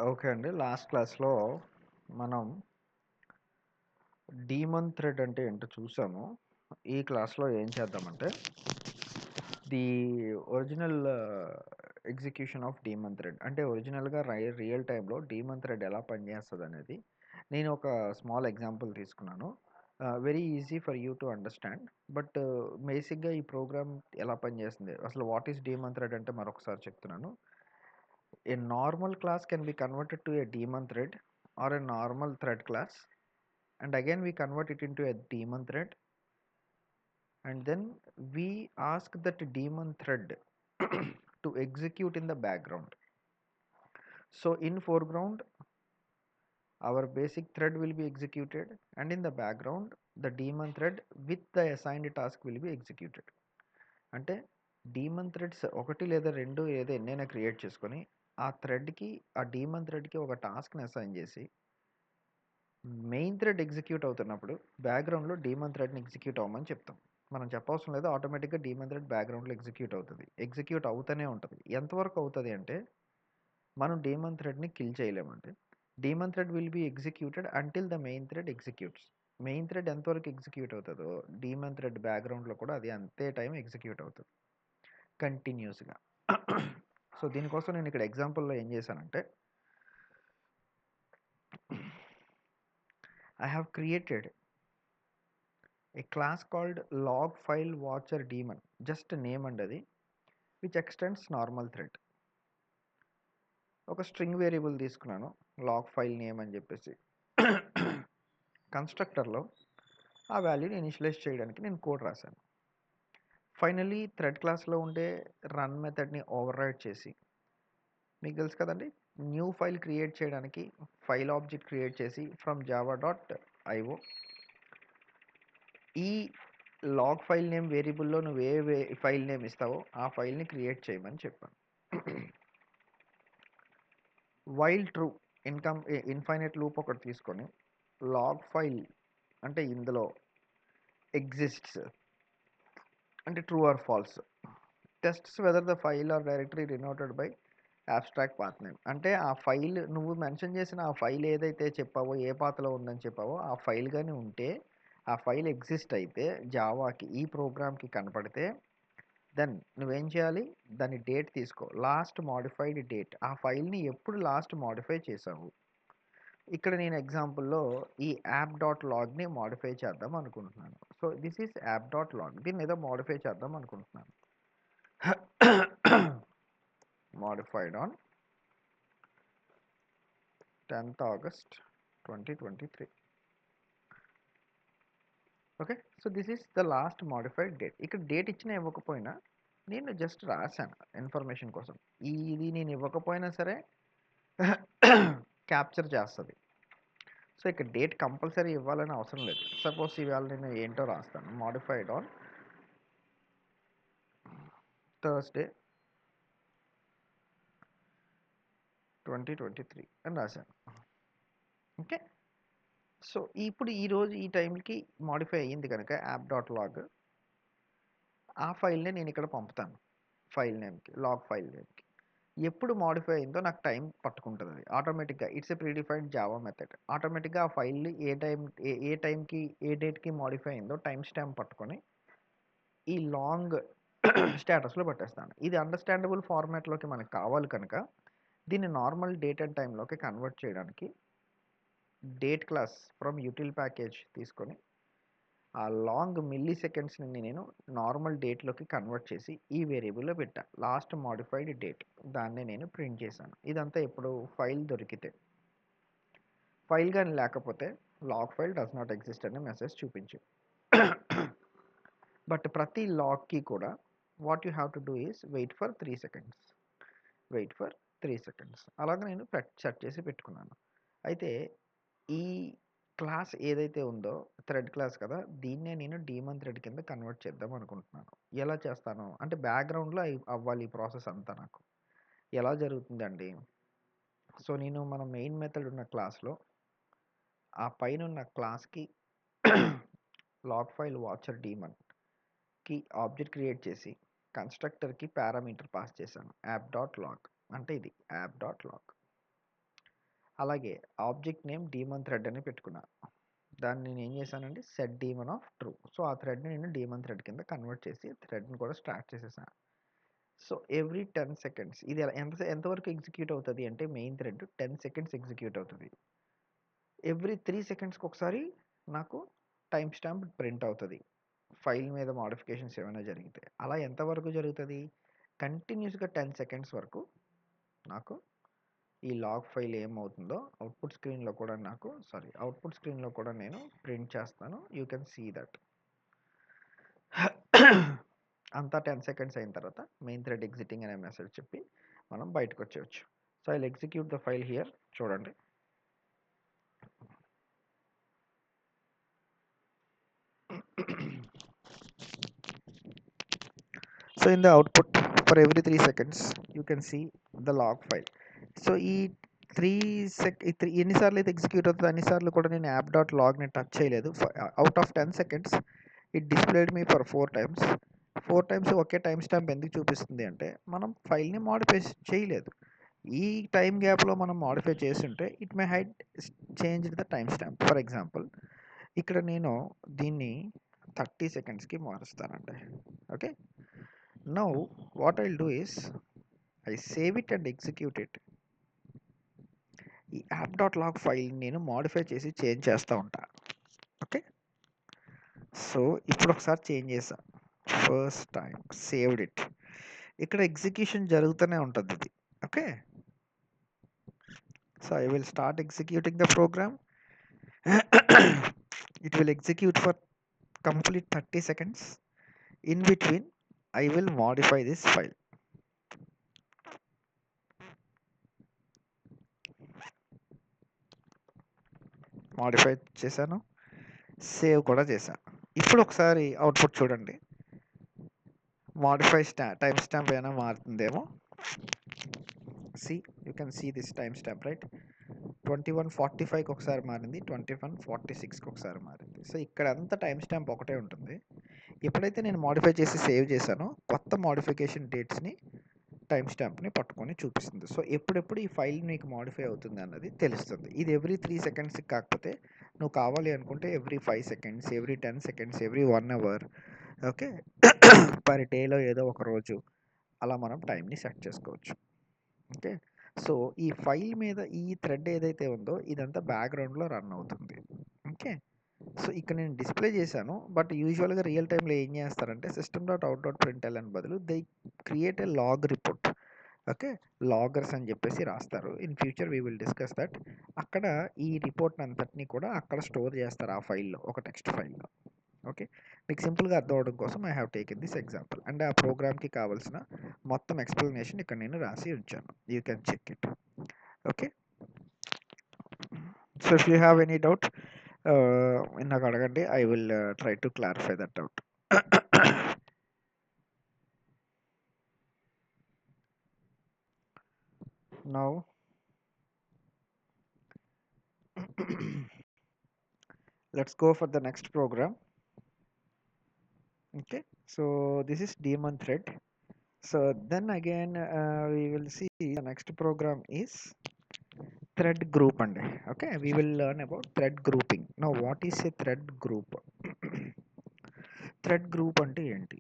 Okay అండి. Last క్లాస్‌లో మనం డీమన్ థ్రెడ్ అంటే ఏంటో చూసాము. ఈ క్లాస్‌లో ఏం చేద్దామంటే, the original execution of demon thread అంటే ఒరిజినల్‌గా రియల్ టైమ్‌లో డీమన్ థ్రెడ్ ఎలా పనిచేస్తదనేది నేను ఒక స్మాల్ ఎగ్జాంపుల్ తీసుకున్నాను. Very easy for you to understand. But బేసిక్‌గా ఈ ప్రోగ్రామ్ ఎలా పనిచేస్తుంది? అసలు వాట్ ఈస్ డీమన్ థ్రెడ్ అంటే మరొకసారి చెప్తున్నాను. A normal class can be converted to a daemon thread or a normal thread class, and again we convert it into a daemon thread, and then we ask that daemon thread to execute in the background. So in foreground our basic thread will be executed, and in the background the daemon thread with the assigned task will be executed. అంటే demon threads ఒకటి లేదా రెండు ఏదో ఎన్నైనా create చేసుకొని ఆ థ్రెడ్కి ఆ demon థ్రెడ్కి ఒక టాస్క్ని అసైన్ చేసి మెయిన్ థ్రెడ్ ఎగ్జిక్యూట్ అవుతున్నప్పుడు బ్యాక్గ్రౌండ్లో డీమన్ థ్రెడ్ని ఎగ్జిక్యూట్ అవ్వమని చెప్తాం. మనం చెప్పవసరం లేదు, ఆటోమేటిక్గా డీమన్ థ్రెడ్ బ్యాక్గ్రౌండ్లో ఎగ్జిక్యూట్ అవుతుంది. ఎగ్జిక్యూట్ అవుతూనే ఉంటుంది. ఎంతవరకు అవుతుంది అంటే మనం డీమన్ థ్రెడ్ని కిల్ చేయలేమండి. Daemon thread will be executed until the main thread executes. Main thread ఎంతవరకు ఎగ్జిక్యూట్ అవుతుందో డీమన్ థ్రెడ్ బ్యాక్గ్రౌండ్లో కూడా అది అంతే టైం ఎగ్జిక్యూట్ అవుతుంది కంటిన్యూస్గా. సో దీనికోసం నేను ఇక్కడ ఎగ్జాంపుల్లో ఏం చేశానంటే, I have created a class called log file watcher daemon, just name అండి అది, which extends normal thread. ఒక స్ట్రింగ్ వేరియబుల్ తీసుకున్నాను, లాగ్ ఫైల్ నేమ్ అని చెప్పేసి. కన్స్ట్రక్టర్లో ఆ వాల్యూని ఇనిషియలైజ్ చేయడానికి నేను కోడ్ రాశాను. ఫైనలీ థ్రెడ్ క్లాస్లో ఉండే రన్ మెథడ్ని ఓవర్ రైడ్ చేసి, మీకు తెలుసు కదండి, న్యూ ఫైల్ క్రియేట్ చేయడానికి ఫైల్ ఆబ్జెక్ట్ క్రియేట్ చేసి ఫ్రమ్ java.io ఈ లాగ్ ఫైల్ నేమ్ వేరియబుల్లో నువ్వు ఫైల్ నేమ్ ఇస్తావో ఆ ఫైల్ని క్రియేట్ చేయమని చెప్పాను. వైల్ ట్రూ ఇన్ఫైనైట్ లూప్ ఒకటి తీసుకొని లాగ్ ఫైల్ అంటే ఇందులో ఎగ్జిస్ట్స్ అంటే true or false, tests whether the file or directory denoted by abstract path name. అంటే ఆ ఫైల్ నువ్వు మెన్షన్ చేసిన ఆ ఫైల్ ఏదైతే చెప్పావో, ఏ పాత్లో ఉందని చెప్పావో ఆ ఫైల్ కానీ ఉంటే, ఆ ఫైల్ ఎగ్జిస్ట్ అయితే జావాకి ఈ ప్రోగ్రామ్కి కనపడితే, దెన్ నువ్వేం చేయాలి, దాని డేట్ తీసుకో, లాస్ట్ మాడిఫైడ్ డేట్, ఆ ఫైల్ని ఎప్పుడు లాస్ట్ మాడిఫై చేసావు. ఇక్కడ నేను ఎగ్జాంపుల్లో ఈ యాప్ డాట్ లాగ్ని మాడిఫై చేద్దాం అనుకుంటున్నాను. So this is app dot log, దీన్ని ఏదో మాడిఫై చేద్దాం అనుకుంటున్నాను. modified on 10th August 2023. Okay, so this is the last modified date. ఇక్కడ డేట్ ఇచ్చినా ఇవ్వకపోయినా నేను జస్ట్ రాశాను ఇన్ఫర్మేషన్ కోసం. ఇది నేను ఇవ్వకపోయినా సరే క్యాప్చర్ చేస్తుంది. సో ఇక్కడ డేట్ కంపల్సరీ ఇవ్వాలని అవసరం లేదు. సపోజ్ ఇవాళ నేను ఏంటో రాస్తాను, మాడిఫైడ్ ఆన్ థర్స్డే 2023 అని రాశాను. ఓకే, సో ఇప్పుడు ఈరోజు ఈ టైంకి మాడిఫై అయ్యింది కనుక యాప్ డాట్ లాగ్, ఆ ఫైల్ని నేను ఇక్కడ పంపుతాను ఫైల్ నేమ్కి, లాగ్ ఫైల్ నేమ్కి. ఎప్పుడు మాడిఫై అయిందో నాకు టైం పట్టుకుంటుంది అది ఆటోమేటిక్గా. It's a predefined Java method. ఆటోమేటిక్గా ఆ ఫైల్ని ఏ టైంకి ఏ డేట్కి మాడిఫై అయిందో టైం స్టాంప్ పట్టుకొని ఈ లాంగ్ స్టేటస్లో పెట్టేస్తాను. ఇది అండర్స్టాండబుల్ ఫార్మాట్లోకి మనకు కావాలి కనుక దీన్ని నార్మల్ డేట్ అండ్ టైంలోకి కన్వర్ట్ చేయడానికి date class from util package తీసుకొని ఆ లాంగ్ మిల్లీ సెకండ్స్ని నేను నార్మల్ డేట్లోకి కన్వర్ట్ చేసి ఈ వేరియబుల్లో పెట్టా, లాస్ట్ మాడిఫైడ్ డేట్. దాన్ని నేను ప్రింట్ చేశాను. ఇదంతా ఎప్పుడు ఫైల్ దొరికితే. ఫైల్ కానీ లేకపోతే log file does not exist అనే మెసేజ్ చూపించు. బట్ ప్రతి లాగ్కి కూడా what you have to do is wait for 3 seconds, wait for 3 seconds. అలాగే నేను సెట్ చేసి పెట్టుకున్నాను. అయితే ఈ క్లాస్ ఏదైతే ఉందో థ్రెడ్ క్లాస్ కదా, దీన్నే నేను డీమన్ థ్రెడ్ కింద కన్వర్ట్ చేద్దాం అనుకుంటున్నాను. ఎలా చేస్తాను అంటే బ్యాక్గ్రౌండ్లో అవ్వాలి ఈ ప్రాసెస్ అంతా. నాకు ఎలా జరుగుతుందండి, సో నేను మన మెయిన్ మెథడ్ ఉన్న క్లాస్లో ఆ పైన ఉన్న క్లాస్కి లాగ్ ఫైల్ వాచర్ డీమన్కి ఆబ్జెక్ట్ క్రియేట్ చేసి కన్స్ట్రక్టర్కి పారామీటర్ పాస్ చేశాను యాప్ డాట్ లాగ్. అంటే ఇది యాప్ డాట్ లాగ్. అలాగే ఆబ్జెక్ట్ నేమ్ డీమన్ థ్రెడ్ అని పెట్టుకున్నా. దాన్ని నేను ఏం చేశానంటే set daemon of true. So ఆ థ్రెడ్ని నేను డీమన్ థ్రెడ్ కింద కన్వర్ట్ చేసి థ్రెడ్ని కూడా స్టార్ట్ చేసేసాను. సో ఎవ్రీ 10 సెకండ్స్ ఇది ఎంతవరకు ఎగ్జిక్యూట్ అవుతుంది అంటే మెయిన్ థ్రెడ్ 10 సెకండ్స్ ఎగ్జిక్యూట్ అవుతుంది. ఎవ్రీ 3 సెకండ్స్కి ఒకసారి నాకు టైం స్టాంప్ ప్రింట్ అవుతుంది ఫైల్ మీద మోడిఫికేషన్స్ ఏమైనా జరిగితే. అలా ఎంతవరకు జరుగుతుంది? కంటిన్యూస్గా 10 సెకండ్స్ వరకు నాకు ఈ లాగ్ ఫైల్ ఏమవుతుందో అవుట్పుట్ స్క్రీన్లో కూడా నేను ప్రింట్ చేస్తాను. You can see that. అంతా 10 సెకండ్స్ అయిన తర్వాత మెయిన్ థ్రెడ్ ఎగ్జిటింగ్ అనే మెసేజ్ చెప్పి మనం బయటకు వచ్చేయచ్చు. So I will execute the file here. చూడండి. So in the output for every 3 seconds you can see the log file. So ఈ ఎన్నిసార్లు అయితే ఎగ్జిక్యూట్ అవుతుందో అన్నిసార్లు కూడా నేను యాప్ డాట్ లాగ్ని టచ్ చేయలేదు. Out of 10 seconds it displayed me for 4 times. 4 times okay time stamp ఎందుకు చూపిస్తుంది అంటే మనం ఫైల్ని మాడిఫై చేయలేదు. ఈ టైం గ్యాప్లో మనం మాడిఫై చేస్తుంటే it may hide change the time stamp. For example ఇక్కడ నేను దీన్ని 30 సెకండ్స్కి మారుస్తానండి. Okay, now what I'll do is I save it and execute it. ఈ యాప్ డాట్ లాగ్ ఫైల్ నేను మాడిఫై చేసి చేంజ్ చేస్తూ ఉంటా. ఓకే, సో ఇప్పుడు ఒకసారి చేంజ్ చేసా. First time saved it. ఇక్కడ ఎగ్జిక్యూషన్ జరుగుతూనే ఉంటుంది ఇది. Okay, so I will start executing the program. It will execute for complete 30 seconds. In between I will modify this file. Modify చేశాను, సేవ్ కూడా చేశాను. ఇప్పుడు ఒకసారి అవుట్పుట్ చూడండి. మాడిఫై టైం స్టాంప్ ఏమైనా మారుతుందేమో. See you can see this time stamp right. 21:45కి ఒకసారి మారింది, 21:46కి ఒకసారి మారింది. సో ఇక్కడ అంతా టైం స్టాంప్ ఒకటే ఉంటుంది. ఎప్పుడైతే నేను మాడిఫై చేసి సేవ్ చేశానో కొత్త మాడిఫికేషన్ డేట్స్ని టైం స్టాంప్ని పట్టుకొని చూపిస్తుంది. సో ఎప్పుడెప్పుడు ఈ ఫైల్ నీకు మాడిఫై అవుతుంది అన్నది తెలుస్తుంది. ఇది ఎవ్రీ 3 సెకండ్స్కి కాకపోతే నువ్వు కావాలి అనుకుంటే every 5 seconds, every 10 seconds, every 1 hour, okay, per డేలో ఏదో ఒక రోజు అలా మనం టైంని సెట్ చేసుకోవచ్చు. ఓకే, సో ఈ ఫైల్ మీద ఈ థ్రెడ్ ఏదైతే ఉందో ఇదంతా బ్యాక్గ్రౌండ్లో రన్ అవుతుంది. ఓకే, సో ఇక్కడ నేను డిస్ప్లే చేశాను. బట్ యూజువల్గా రియల్ టైంలో ఏం చేస్తారంటే system.out.println బదులు they create a log report. Okay, loggers అని చెప్పేసి రాస్తారు. In future we will discuss that. అక్కడ ఈ రిపోర్ట్ అంతటిని కూడా అక్కడ స్టోర్ చేస్తారు ఆ ఫైల్లో, ఒక టెక్స్ట్ ఫైల్లో. ఓకే, మీకు సింపుల్గా అర్థం అవడం కోసం I have taken this example. And ఆ ప్రోగ్రామ్కి కావాల్సిన మొత్తం ఎక్స్ప్లెనేషన్ ఇక్కడ నేను రాసి ఉంచాను. You can check it. Okay, so if you have any doubt నాకు అడగండి. I will try to clarify that doubt. Now let's go for the next program. Okay, so this is daemon thread. So then again we will see the next program is thread group. And okay, we will learn about thread grouping. Now what is a thread group? Thread group అంటే ఏంటి?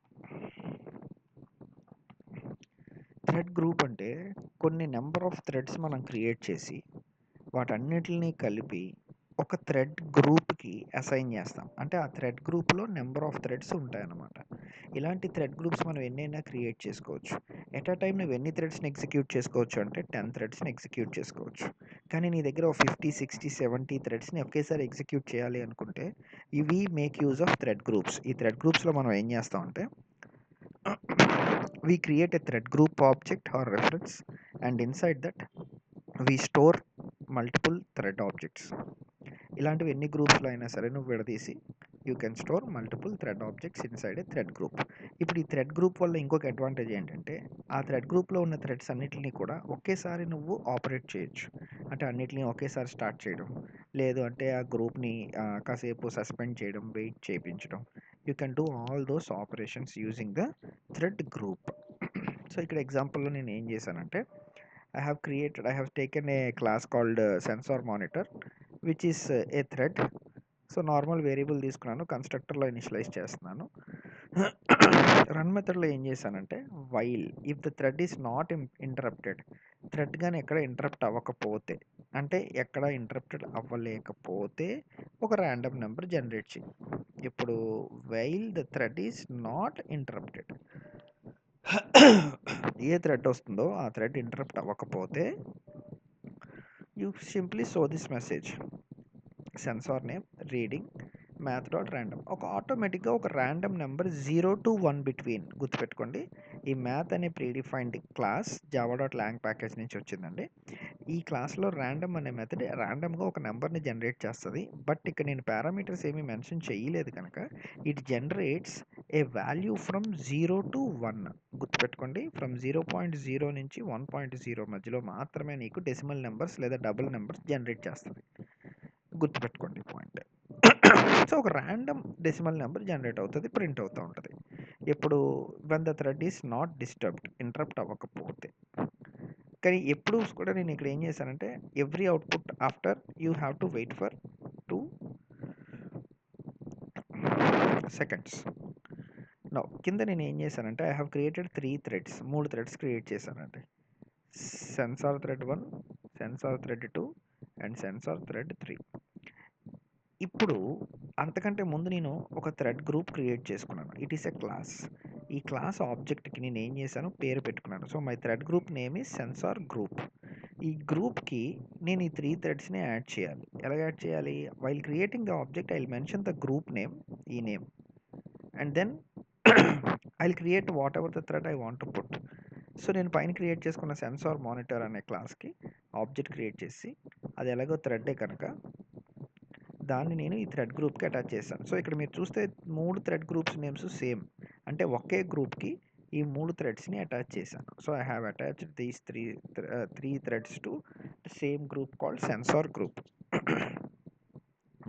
Thread group అంటే కొన్ని number of threads మనం create చేసి వాటన్నిటిని కలిపి ఒక thread గ్రూప్కి అసైన్ చేస్తాం. అంటే ఆ థ్రెడ్ గ్రూప్లో నెంబర్ ఆఫ్ థ్రెడ్స్ ఉంటాయన్నమాట. ఇలాంటి థ్రెడ్ గ్రూప్స్ మనం ఎన్నైనా క్రియేట్ చేసుకోవచ్చు. ఎట్ అ టైం నువ్వు ఎన్ని థ్రెడ్స్ని ఎగ్జిక్యూట్ చేసుకోవచ్చు అంటే 10 థ్రెడ్స్ని ఎగ్జిక్యూట్ చేసుకోవచ్చు. కానీ నీ దగ్గర 50, 60, 70 థ్రెడ్స్ని ఒకేసారి ఎగ్జిక్యూట్ చేయాలి అనుకుంటే ఇవి make use of thread groups. ఈ థ్రెడ్ గ్రూప్స్లో మనం ఏం చేస్తామంటే we create a thread group object or reference, and inside that we store multiple thread objects. ఇలాంటివి ఎన్ని గ్రూప్స్లో అయినా సరే నువ్వు విడదీసి you can store multiple thread objects inside A thread group. ఇప్పుడు ఈ థ్రెడ్ గ్రూప్ వల్ల ఇంకొక అడ్వాంటేజ్ ఏంటంటే ఆ థ్రెడ్ గ్రూప్లో ఉన్న థ్రెడ్స్ అన్నిటిని కూడా ఒకేసారి నువ్వు ఆపరేట్ చేయొచ్చు. అంటే అన్నిటిని ఒకేసారి స్టార్ట్ చేయడం, లేదు అంటే ఆ గ్రూప్ని కాసేపు సస్పెండ్ చేయడం, వెయిట్ చేయించడం. You can do all those operations using the thread group. So ఇక్కడ ఎగ్జాంపుల్లో నేను ఏం చేశానంటే I have taken a class called sensor monitor, which is a thread. So normal variable తీసుకున్నాను, కన్స్ట్రక్టర్లో ఇనిషియలైజ్ చేస్తున్నాను. రన్ మెథడ్లో ఏం చేశానంటే while if the thread is not interrupted, thread కానీ ఎక్కడ ఇంటరప్ట్ అవ్వకపోతే, అంటే ఎక్కడ ఇంటరప్టెడ్ అవ్వలేకపోతే ఒక ర్యాండమ్ నెంబర్ జనరేట్ చేయి. ఇప్పుడు while the thread is not interrupted, ఏ థ్రెడ్ వస్తుందో ఆ థ్రెడ్ ఇంటరప్ట్ అవ్వకపోతే you simply show this message sensor name reading math dot random. ఒక ఆటోమేటిక్గా ఒక ర్యాండమ్ నెంబర్ 0 to 1 బిట్వీన్. గుర్తుపెట్టుకోండి, ఈ మ్యాథ్ అనే predefined class Java dot long package నుంచి వచ్చిందండి. ఈ క్లాస్లో ర్యాండమ్ అనే మెథడ్ ర్యాండమ్గా ఒక నెంబర్ని జనరేట్ చేస్తుంది. బట్ ఇక్కడ నేను పారామీటర్స్ ఏమీ మెన్షన్ చేయలేదు కనుక it generates A value from 0 to 1. గుర్తుపెట్టుకోండి, ఫ్రమ్ 0.0 నుంచి 1.0 మధ్యలో మాత్రమే నీకు డెసిమల్ నెంబర్స్ లేదా డబుల్ నెంబర్స్ జనరేట్ చేస్తుంది. గుర్తుపెట్టుకోండి పాయింట్. సో ఒక ర్యాండమ్ డెసిమల్ నెంబర్ జనరేట్ అవుతుంది, ప్రింట్ అవుతూ ఉంటుంది. ఎప్పుడు when the thread is not disturbed, interrupt అవ్వకపోతే. కానీ ఎప్పుడు కూడా నేను ఇక్కడ ఏం చేశానంటే every output after you have to wait for 2 seconds. No కింద నేను ఏం చేశానంటే I have created 3 threads, 3 threads create చేశానండి. Sensor thread 1, sensor thread 2 and censor thread 3. ఇప్పుడు అంతకంటే ముందు నేను ఒక థ్రెడ్ గ్రూప్ క్రియేట్ చేసుకున్నాను. It is a class. ఈ క్లాస్ ఆబ్జెక్ట్కి నేను ఏం చేశాను, పేరు పెట్టుకున్నాను. So my thread group name is sensor group. ఈ గ్రూప్కి నేను ఈ 3 థ్రెడ్స్ని యాడ్ చేయాలి. ఎలా యాడ్ చేయాలి? While creating the object I will mention the group name, ఈ name, and then I will create whatever the thread I want to put. So నేను పైన క్రియేట్ చేసుకున్న సెన్సార్ మానిటర్ అనే క్లాస్కి ఆబ్జెక్ట్ క్రియేట్ చేసి, అది ఎలాగో థ్రెడ్డే కనుక దాన్ని నేను ఈ థ్రెడ్ గ్రూప్కి అటాచ్ చేశాను. సో ఇక్కడ మీరు చూస్తే 3 థ్రెడ్ గ్రూప్స్ నేమ్స్ సేమ్, అంటే ఒకే గ్రూప్కి ఈ 3 థ్రెడ్స్ని అటాచ్ చేశాను. So I have attached these three threads to the same group called sensor group.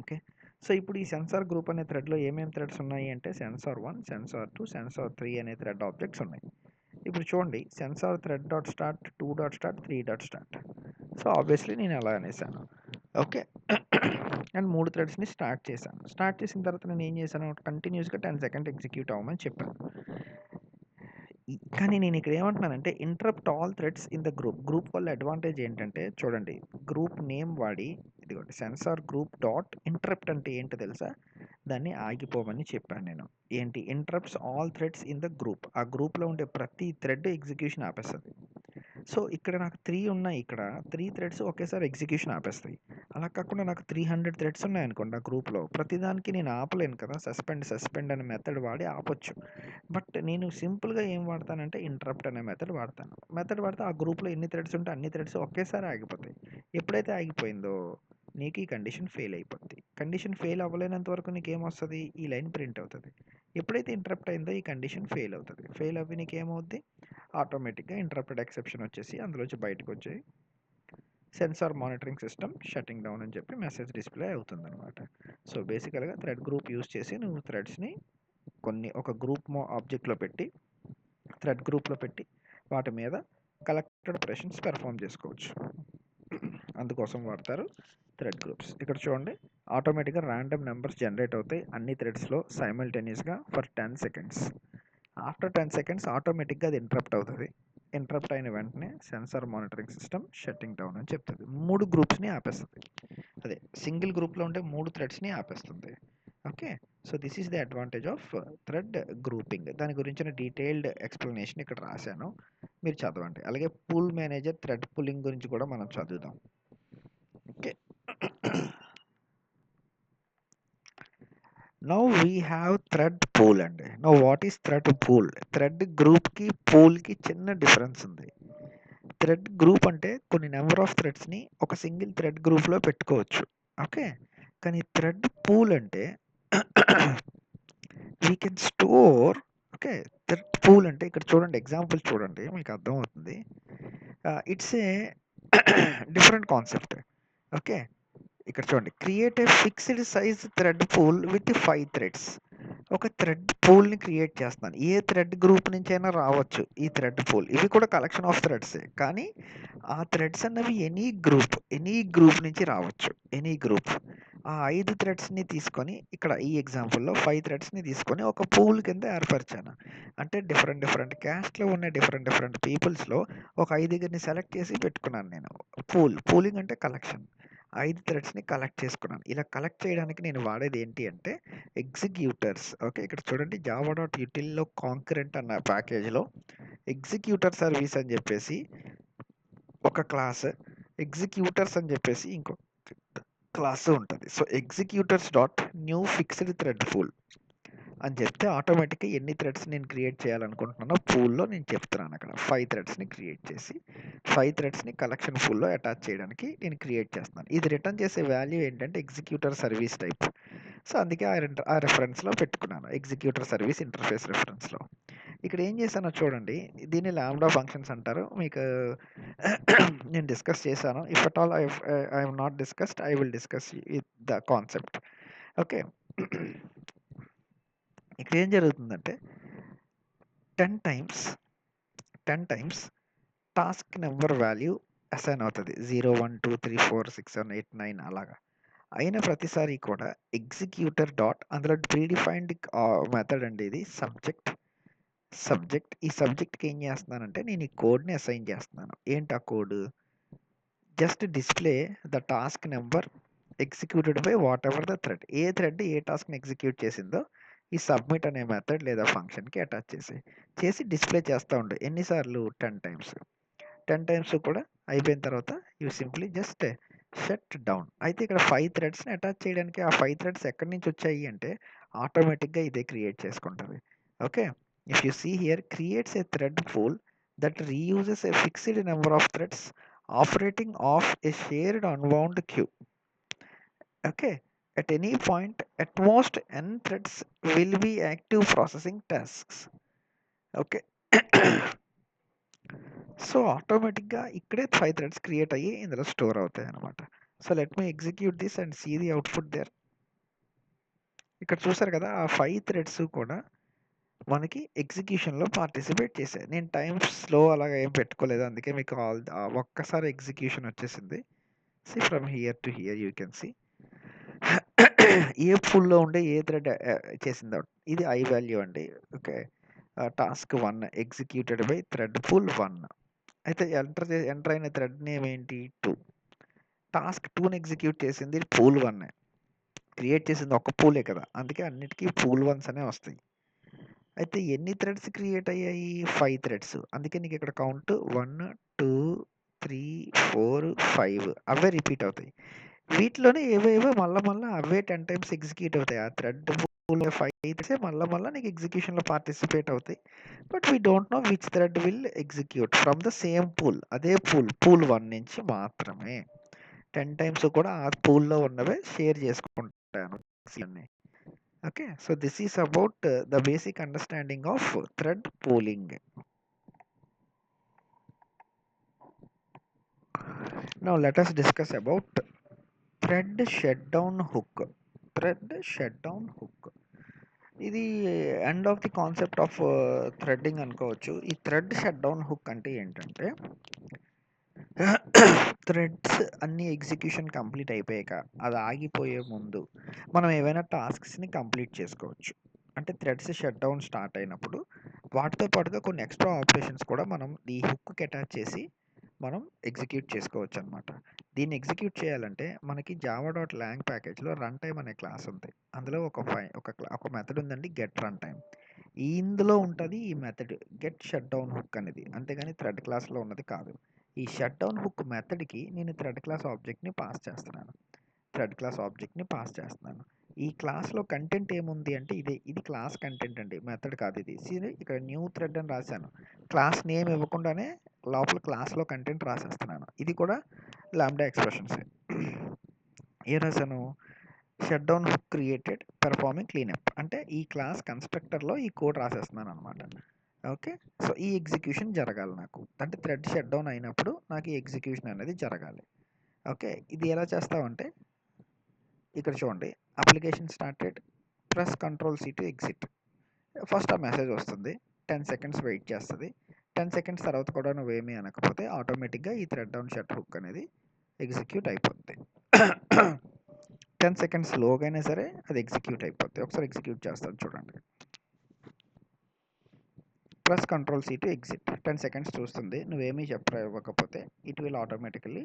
Okay, so ఇప్పుడు ఈ సెన్సార్ గ్రూప్ అనే థ్రెడ్లో ఏమేమి థ్రెడ్స్ ఉన్నాయి అంటే సెన్సార్ 1, సెన్సార్ 2, సెన్సార్ 3 అనే థ్రెడ్ ఆబ్జెక్ట్స్ ఉన్నాయి. ఇప్పుడు చూడండి, sensor thread dot start, 2 dot start, 3 dot start. So obviously నేను అలా అనేసాను. ఓకే, అండ్ 3 థ్రెడ్స్ని స్టార్ట్ చేశాను. స్టార్ట్ చేసిన తర్వాత నేను ఏం చేశాను, కంటిన్యూస్గా 10 సెకండ్ ఎగ్జిక్యూట్ అవ్వమని చెప్పాను. కానీ నేను ఇక్కడ ఏమంటున్నానంటే interrupt all threads in the group. Group వల్ల అడ్వాంటేజ్ ఏంటంటే చూడండి, గ్రూప్ నేమ్ వాడి ఇదిగోండి సెన్సార్ గ్రూప్ డాట్ ఇంటరప్ట్ అంటే ఏంటో తెలుసా, దాన్ని ఆగిపోమని చెప్పాను నేను. ఏంటి, interrupts all threads in the group. ఆ గ్రూప్లో ఉండే ప్రతి థ్రెడ్ ఎగ్జిక్యూషన్ ఆపేస్తుంది. సో ఇక్కడ నాకు 3 ఉన్నాయి, ఇక్కడ 3 థ్రెడ్స్ ఒకేసారి ఎగ్జిక్యూషన్ ఆపేస్తాయి. అలా కాకుండా నాకు 300 థ్రెడ్స్ ఉన్నాయనుకోండి ఆ గ్రూప్లో, ప్రతిదానికి నేను ఆపలేను కదా, సస్పెండ్ అనే మెథడ్ వాడి ఆపొచ్చు. బట్ నేను సింపుల్గా ఏం వాడతానంటే ఇంటరప్ట్ అనే మెథడ్ వాడతాను. మెథడ్ వాడితే ఆ గ్రూప్లో ఎన్ని థ్రెడ్స్ ఉంటే అన్ని థ్రెడ్స్ ఒకేసారి ఆగిపోతాయి. ఎప్పుడైతే ఆగిపోయిందో నీకు ఈ కండిషన్ ఫెయిల్ అయిపోద్ది. కండిషన్ ఫెయిల్ అవ్వలేనంత వరకు నీకు ఏమొస్తుంది, ఈ లైన్ ప్రింట్ అవుతుంది. ఎప్పుడైతే ఇంటరప్ట్ అయిందో ఈ కండిషన్ ఫెయిల్ అవుతుంది. ఫెయిల్ అవ్వి నీకు ఏమవుద్ది, ఆటోమేటిక్గా ఇంటరప్టెడ్ ఎక్సెప్షన్ వచ్చేసి అందులోంచి బయటకు వచ్చి sensor monitoring system shutting down అని చెప్పి మెసేజ్ డిస్ప్లే అవుతుంది అనమాట. సో బేసికల్గా థ్రెడ్ గ్రూప్ యూస్ చేసి నువ్వు థ్రెడ్స్ని ఒక గ్రూప్ ఆబ్జెక్ట్లో పెట్టి, థ్రెడ్ గ్రూప్లో పెట్టి వాటి మీద కలెక్టెడ్ ఆపరేషన్స్ పెర్ఫామ్ చేసుకోవచ్చు. అందుకోసం వాడతారు థ్రెడ్ గ్రూప్స్. ఇక్కడ చూడండి, ఆటోమేటిక్గా ర్యాండమ్ నెంబర్స్ జనరేట్ అవుతాయి అన్ని థ్రెడ్స్లో సైమల్టేనియస్గా ఫర్ 10 సెకండ్స్. ఆఫ్టర్ 10 సెకండ్స్ ఆటోమేటిక్గా అది ఇంటరప్ట్ అవుతుంది. ఇంటరప్ట్ అయిన వెంటనే sensor monitoring system shutting down అని చెప్తుంది. 3 గ్రూప్స్ని ఆపేస్తుంది. అదే సింగిల్ గ్రూప్లో ఉంటే 3 థ్రెడ్స్ని ఆపేస్తుంది. Okay, so this is the advantage of thread grouping. దాని గురించిన డీటెయిల్డ్ ఎక్స్ప్లెనేషన్ ఇక్కడ రాశాను, మీరు చదవండి. అలాగే పూల్ మేనేజర్ థ్రెడ్ పుల్లింగ్ గురించి కూడా మనం చదువుదాం. Okay, now we have thread pool అండి. Now what is thread pool? Thread గ్రూప్కి పూల్కి చిన్న డిఫరెన్స్ ఉంది. థ్రెడ్ గ్రూప్ అంటే కొన్ని నెంబర్ ఆఫ్ థ్రెడ్స్ని ఒక సింగిల్ థ్రెడ్ గ్రూప్లో పెట్టుకోవచ్చు. ఓకే, కానీ థ్రెడ్ పూల్ అంటే we can store. Okay, thread pool అంటే ఇక్కడ చూడండి, ఎగ్జాంపుల్ చూడండి మీకు అర్థమవుతుంది. It's a different concept. Okay, ఇక్కడ చూడండి, create a fixed size thread pool with 5 threads. ఒక థ్రెడ్ పూల్‌ని క్రియేట్ చేస్తున్నాను. ఏ థ్రెడ్ గ్రూప్ నుంచైనా రావచ్చు ఈ థ్రెడ్ పూల్. ఇవి కూడా కలెక్షన్ ఆఫ్ థ్రెడ్సే. కానీ ఆ థ్రెడ్స్ అన్నవి ఎనీ గ్రూప్ నుంచి రావచ్చు. Any group. ఆ 5 థ్రెడ్స్‌ని తీసుకొని ఇక్కడ ఈ ఎగ్జాంపుల్‌లో 5 థ్రెడ్స్‌ని తీసుకొని ఒక పూల్ కింద ఏర్పరిచాను. అంటే డిఫరెంట్ క్యాస్ట్‌లో ఉన్న డిఫరెంట్ పీపుల్స్‌లో ఒక 5గురిని సెలెక్ట్ చేసి పెట్టుకున్నాను నేను. పూలింగ్ అంటే కలెక్షన్. 5 థ్రెడ్స్‌ని కలెక్ట్ చేసుకున్నాను. ఇలా కలెక్ట్ చేయడానికి నేను వాడేది ఏంటి అంటే ఎగ్జిక్యూటర్స్. ఓకే. ఇక్కడ చూడండి జావా డాట్ యుటిల్‌లో కాంకరెంట్ అన్న ప్యాకేజ్‌లో ఎగ్జిక్యూటర్ సర్వీస్ అని చెప్పేసి ఒక క్లాస్, ఎగ్జిక్యూటర్స్ అని చెప్పేసి ఇంకో క్లాస్ ఉంటది. So, executors dot new fixed thread pool అని చెప్తే ఆటోమేటిక్‌గా ఎన్ని థ్రెడ్స్ నేను క్రియేట్ చేయాలనుకుంటున్నానో పూల్‌లో నేను చెప్తున్నాను అక్కడ. 5 థ్రెడ్స్‌ని క్రియేట్ చేసి 5 థ్రెడ్స్‌ని కలెక్షన్ పూల్‌లో అటాచ్ చేయడానికి నేను క్రియేట్ చేస్తున్నాను. ఇది రిటర్న్ చేసే వాల్యూ ఏంటంటే ఎగ్జిక్యూటర్ సర్వీస్ టైప్. సో, అందుకే ఆ రెఫరెన్స్‌లో పెట్టుకున్నాను. ఎగ్జిక్యూటర్ సర్వీస్ ఇంటర్ఫేస్ రెఫరెన్స్‌లో. ఇక్కడ ఏం చేశానో చూడండి. దీన్ని లాంబ్డా ఫంక్షన్స్ అంటారు. మీకు నేను డిస్కస్ చేశాను. If at all I have not discussed I will discuss with the concept. Okay. ఇక్కడ ఏం జరుగుతుందంటే 10 times task number value assign అవుతది. 0, 1, 2, 3, 4, 6, 7, 8, 9 అలాగా. అయిన ప్రతిసారి కూడా ఎగ్జిక్యూటర్ డాట్ అందులో ప్రీడిఫైన్డ్ మెథడ్ అండి ఇది సబ్జెక్ట్. ఈ సబ్జెక్ట్‌కి ఏం చేస్తున్నానంటే నేను ఈ కోడ్‌ని అసైన్ చేస్తున్నాను. ఏంటి ఆ కోడ్? Just display the task number executed by whatever the thread. ఏ థ్రెడ్ ఏ టాస్క్‌ని ఎగ్జిక్యూట్ చేసిందో ఈ సబ్మిట్ అనే మెథడ్ లేదా ఫంక్షన్‌కి అటాచ్ చేసి డిస్‌ప్లే చేస్తా ఉండు. ఎన్ని సార్లు? 10 టైమ్స్. 10 టైమ్స్ కూడా అయిపోయిన తర్వాత you simply just shut down. అయితే ఇక్కడ 5 థ్రెడ్స్‌ని అటాచ్ చేయడానికి ఆ 5 థ్రెడ్స్ ఎక్కడి నుంచి వచ్చాయి అంటే ఆటోమేటిక్‌గా ఇదే క్రియేట్ చేసుకుంటది. Okay. If you see here creates a thread pool that reuses a fixed number of threads operating off a shared unbound queue. Okay. At any point, at most n threads will be active processing tasks. Okay. So, ఆటోమేటిక్‌గా ఇక్కడే 5 threads create అయ్యి ఇందులో store అవుతాయన్నమాట. So, let me execute this and see the output there. ఇక్కడ చూసారు కదా! ఆ 5 threads కూడా మనకి ఎగ్జిక్యూషన్‌లో పార్టిసిపేట్ చేశాయి. నేను టైమ్ స్లో అలాగా ఏం పెట్టుకోలేదు. అందుకే మీకు ఒక్కసారి ఎగ్జిక్యూషన్ వచ్చేసింది. See from here to here you can see. ఏ పూల్‌లో ఉండే ఏ థ్రెడ్ చేసిందో ఇది ఐ వాల్యూ అండి. Okay. Task 1 executed by thread pool 1. అయితే ఎంటర్ అయిన థ్రెడ్ నేమ్ ఏంటి? 2. టాస్క్ 2ని ఎగ్జిక్యూట్ చేసింది పూల్ 1. క్రియేట్ చేసింది ఒక పూలే కదా! అందుకే అన్నిటికి పూల్ 1s అనే వస్తాయి. అయితే ఎన్ని థ్రెడ్స్ క్రియేట్ అయ్యాయి? 5 థ్రెడ్స్. అందుకే నీకు ఇక్కడ కౌంట్ 1, 2, 3, 4, 5 అవే రిపీట్ అవుతాయి. వీటిలోనే ఏవేవో మళ్ళా అవే 10 టైమ్స్ ఎగ్జిక్యూట్ అవుతాయి. ఆ థ్రెడ్ పూల్ 5 థ్రెడ్సే మళ్ళా నీకు ఎగ్జిక్యూషన్‌లో పార్టిసిపేట్ అవుతాయి. But we don't know which thread will execute from the same pool. అదే పూల్ 1 నుంచి మాత్రమే. 10 టైమ్స్ కూడా ఆ పూల్‌లో ఉన్నవే షేర్ చేసుకుంటాను అన్నీ. Okay. So, this is about the basic understanding of thread pooling. Now let us discuss about thread shutdown hook. Thread shutdown hook. ఇది end of the concept of threading అనుకోవచ్చు. ఈ థ్రెడ్ షట్‌డౌన్ హుక్ అంటే ఏంటంటే threads అన్నీ execution complete అయిపోయాక అది ఆగిపోయే ముందు మనం ఏవైనా టాస్క్స్‌ని కంప్లీట్ చేసుకోవచ్చు. అంటే థ్రెడ్స్ షట్ డౌన్ స్టార్ట్ అయినప్పుడు వాటితో పాటుగా కొన్ని ఎక్స్ట్రా ఆపరేషన్స్ కూడా మనం ఈ హుక్‌కి అటాచ్ చేసి మనం ఎగ్జిక్యూట్ చేసుకోవచ్చనమాట. దీన్ని ఎగ్జిక్యూట్ చేయాలంటే మనకి జావా డాట్ లాంగ్ ప్యాకేజ్‌లో రన్ టైమ్ అనే క్లాస్ ఉంది. అందులో ఒక మెథడ్ ఉందండి గెట్ రన్ టైమ్. ఇందులో ఉంటది ఈ method get shut down hook అనేది. అంతేగాని థ్రెడ్ క్లాస్‌లో ఉన్నది కాదు. ఈ షట్ డౌన్ హుక్ మెథడ్‌కి నేను థ్రెడ్ క్లాస్ ఆబ్జెక్ట్‌ని పాస్ చేస్తున్నాను. ఈ క్లాస్‌లో కంటెంట్ ఏముంది అంటే ఇది క్లాస్ కంటెంట్ అండి. మెథడ్ కాదు ఇది. ఇక్కడ న్యూ థ్రెడ్ అని రాశాను. క్లాస్ నేమ్ ఇవ్వకుండానే లోపల క్లాస్‌లో కంటెంట్ రాసేస్తున్నాను. ఇది కూడా లాంబ్డా ఎక్స్‌ప్రెషన్సే. ఏం రాశాను? Shut down hook created performing cleanup. అంటే ఈ క్లాస్ కన్‌స్ట్రక్టర్‌లో ఈ కోడ్ రాసేస్తున్నాననమాట. ఓకే. సో, ఈ ఎగ్జిక్యూషన్ జరగాలి నాకు. అంటే థ్రెడ్ షట్ డౌన్ అయినప్పుడు నాకు ఈ ఎగ్జిక్యూషన్ అనేది జరగాలి. ఓకే. ఇది ఎలా చేస్తామంటే ఇక్కడ చూడండి. Application started press control C to exit. First ఆ మెసేజ్ వస్తుంది, 10 సెకండ్స్ వెయిట్ చేస్తుంది. 10 సెకండ్స్ తర్వాత కూడా నువ్వేమీ అనకపోతే ఆటోమేటిక్గా ఈ థ్రెడ్ డౌన్ షట్ హుక్ అనేది ఎగ్జిక్యూట్ అయిపోద్ది. 10 సెకండ్స్ స్లోగా అయినా సరే అది ఎగ్జిక్యూట్ అయిపోద్ది. ఒకసారి ఎగ్జిక్యూట్ చేస్తాను చూడండి. Press control C to exit. 10 seconds చూస్తుంది, నువ్వేమీ ఇవ్వకపోతే it will automatically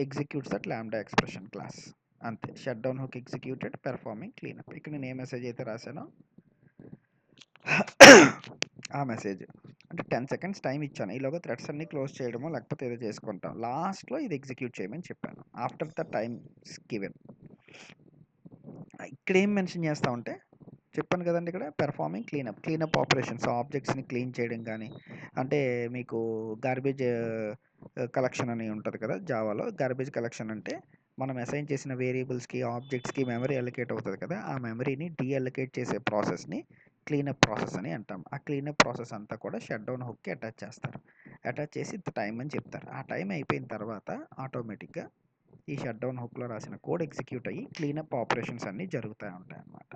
executes that lambda expression class. అంతే, shut down hook executed, performing cleanup. ఇక్కడ నేను ఏ మెసేజ్ అయితే రాశానో ఆ మెసేజ్ అంటే 10 సెకండ్స్ టైం ఇచ్చాను, ఈలోగా థ్రెడ్స్ అన్నీ క్లోజ్ చేయడమో లేకపోతే ఏదో చేసుకుంటాం, లాస్ట్లో ఇది ఎగ్జిక్యూట్ చేయమని చెప్పాను. After the time given. ఇక్కడ ఏం మెన్షన్ చేస్తా ఉంటే చెప్పాను కదండి, ఇక్కడ పెర్ఫార్మింగ్ క్లీనప్ ఆపరేషన్స్, ఆబ్జెక్ట్స్ని క్లీన్ చేయడం కానీ, అంటే మీకు గార్బేజ్ కలెక్షన్ అని ఉంటుంది కదా జావాలో. గార్బేజ్ కలెక్షన్ అంటే మనం అసైన్ చేసిన వేరియబుల్స్కి, ఆబ్జెక్ట్స్కి మెమరీ అలొకేట్ అవుతుంది కదా, ఆ మెమరీని డీఅలొకేట్ చేసే ప్రాసెస్ని క్లీనప్ ప్రాసెస్ అని అంటాం. ఆ క్లీనప్ ప్రాసెస్ అంతా కూడా షట్ డౌన్ హుక్కి అటాచ్ చేస్తారు. అటాచ్ చేసి ఇంత టైం అని చెప్తారు. ఆ టైం అయిపోయిన తర్వాత ఆటోమేటిక్గా ఈ షట్ డౌన్ హుక్లో రాసిన కోడ్ ఎగ్జిక్యూట్ అయ్యి క్లీనప్ ఆపరేషన్స్ అన్నీ జరుగుతూ ఉంటాయి అన్నమాట.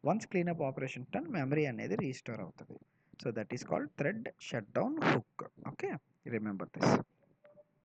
Once cleanup operation turn, memory అనేది రీస్టోర్ అవుతుంది. So that is called thread shut down hook. Okay, remember this.